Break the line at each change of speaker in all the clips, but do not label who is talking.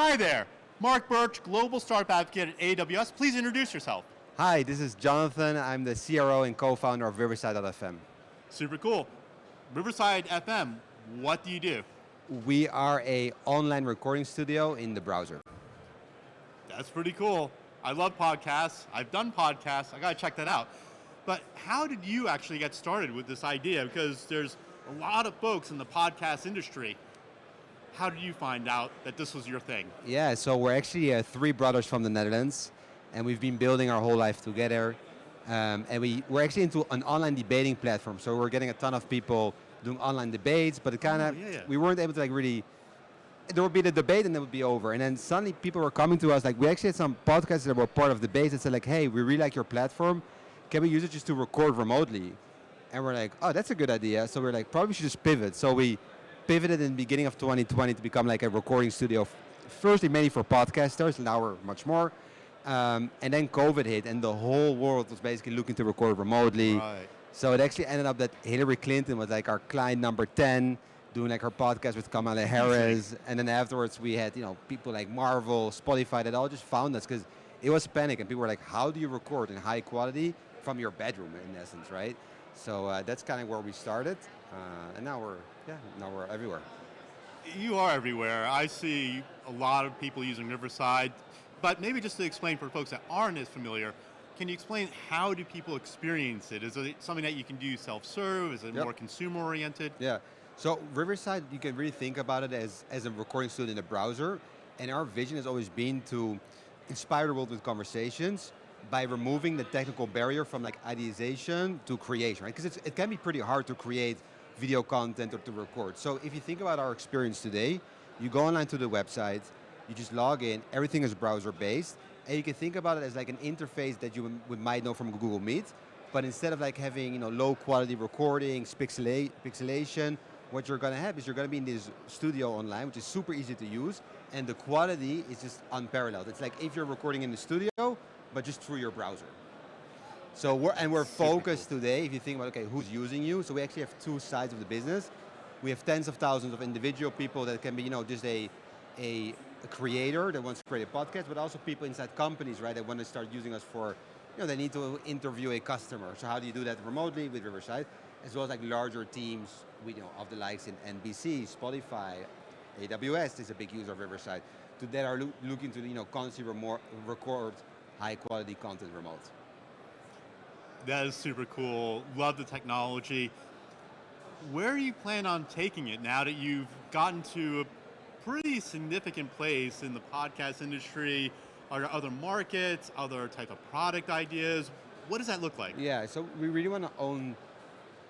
Hi there, Mark Birch, Global Startup Advocate at AWS. Please introduce yourself.
Hi, this is Jonathan. I'm the CRO and co-founder of Riverside.fm.
Super cool. Riverside FM, what do you do?
We are a online recording studio in the browser.
That's pretty cool. I love podcasts. I've done podcasts. I got to check that out. But how did you actually get started with this idea? Because there's a lot of folks in the podcast industry. How did you find out that this was your thing?
Yeah, so we're actually three brothers from the Netherlands, and we've been building our whole life together. And we're actually into an online debating platform, so we're getting a ton of people doing online debates, but it kind of, we weren't able to really, there would be the debate and it would be over. And then suddenly people were coming to us, like we actually had some podcasts that were part of debates that said like, hey, we really like your platform, can we use it just to record remotely? And we're like, oh, that's a good idea. So we're like, probably should just pivot. So we pivoted in the beginning of 2020 to become like a recording studio, firstly mainly for podcasters, now we're much more. And then COVID hit and the whole world was basically looking to record remotely.
Right.
So it actually ended up that Hillary Clinton was like our client number 10, doing like her podcast with Kamala Harris. And then afterwards we had, people like Marvel, Spotify that all just found us because it was panic and people were like, how do you record in high quality from your bedroom in essence, right? So that's kind of where we started. And now we're everywhere.
You are everywhere. I see a lot of people using Riverside, but maybe just to explain for folks that aren't as familiar, can you explain how do people experience it? Is it something that you can do self-serve? Is it more consumer-oriented?
Yeah. So Riverside, you can really think about it as a recording studio in the browser, and our vision has always been to inspire the world with conversations by removing the technical barrier from like ideation to creation, right? Because it can be pretty hard to create video content or to record. So if you think about our experience today, you go online to the website, you just log in, everything is browser-based, and you can think about it as like an interface that you might know from Google Meet, but instead of like having low-quality recordings, pixelation, what you're going to have is you're going to be in this studio online, which is super easy to use, and the quality is just unparalleled. It's like if you're recording in the studio, but just through your browser. So we're focused today, if you think about, okay, who's using you? So we actually have two sides of the business. We have tens of thousands of individual people that can be, just a creator that wants to create a podcast, but also people inside companies, right, that want to start using us for, they need to interview a customer. So how do you do that remotely with Riverside? As well as like larger teams, of the likes in NBC, Spotify, AWS is a big user of Riverside, that are looking to, constantly record high quality content remote.
That is super cool. Love the technology. Where do you plan on taking it now that you've gotten to a pretty significant place in the podcast industry? Are there other markets, other type of product ideas? What does that look like?
Yeah, so we really want to own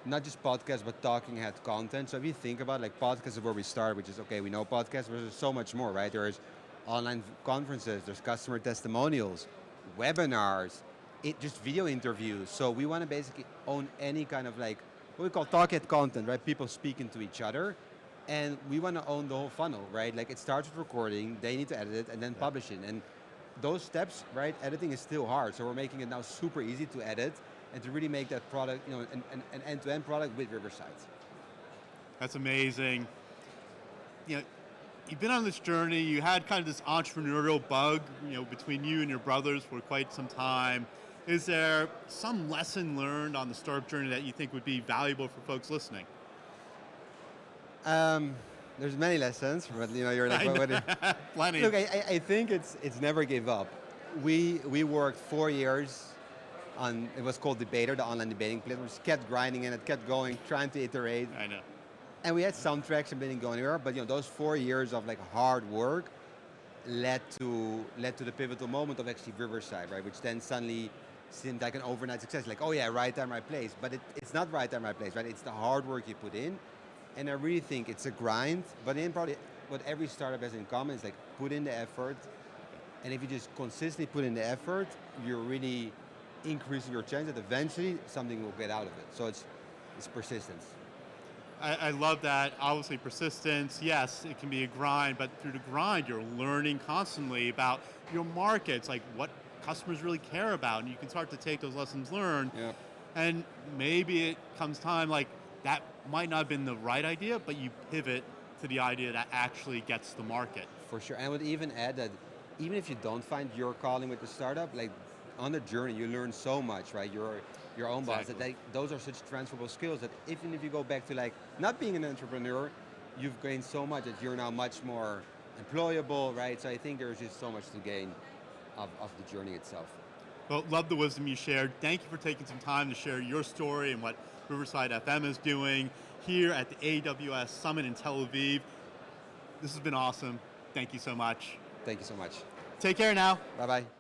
not just podcasts, but talking head content. So if you think about like podcasts is where we start, which is, okay, we know podcasts, but there's so much more, right? There's online conferences, there's customer testimonials, webinars, just video interviews. So we want to basically own any kind of like, what we call talk head content, right? People speaking to each other. And we want to own the whole funnel, right? Like it starts with recording, they need to edit it, and then publish it. And those steps, right, editing is still hard. So we're making it now super easy to edit and to really make that product, an end-to-end product with Riverside.
That's amazing. You've been on this journey, you had kind of this entrepreneurial bug, between you and your brothers for quite some time. Is there some lesson learned on the startup journey that you think would be valuable for folks listening?
There's many lessons, but you're like,
plenty.
Look, I think it's never give up. We worked 4 years on, it was called Debater, the online debating platform. We just kept grinding in it, kept going, trying to iterate.
I know.
And we had some traction, didn't go anywhere, but those 4 years of like hard work led to the pivotal moment of actually Riverside, right? Which then suddenly seemed like an overnight success, like, oh yeah, right time, right place. But it's not right time, right place, right? It's the hard work you put in. And I really think it's a grind, but then probably what every startup has in common is like put in the effort. And if you just consistently put in the effort, you're really increasing your chance that eventually something will get out of it. So it's persistence.
I love that. Obviously persistence, yes, it can be a grind, but through the grind you're learning constantly about your markets, like what customers really care about, and you can start to take those lessons learned.
Yeah.
And maybe it comes time like that might not have been the right idea, but you pivot to the idea that actually gets the market.
For sure. And I would even add that even if you don't find your calling with the startup, like on the journey you learn so much, right? Your own boss. That those are such transferable skills that even if you go back to like not being an entrepreneur, you've gained so much that you're now much more employable, right? So I think there's just so much to gain of the journey itself.
Well, love the wisdom you shared. Thank you for taking some time to share your story and what Riverside FM is doing here at the AWS Summit in Tel Aviv. This has been awesome. Thank you so much.
Thank you so much.
Take care now.
Bye-bye.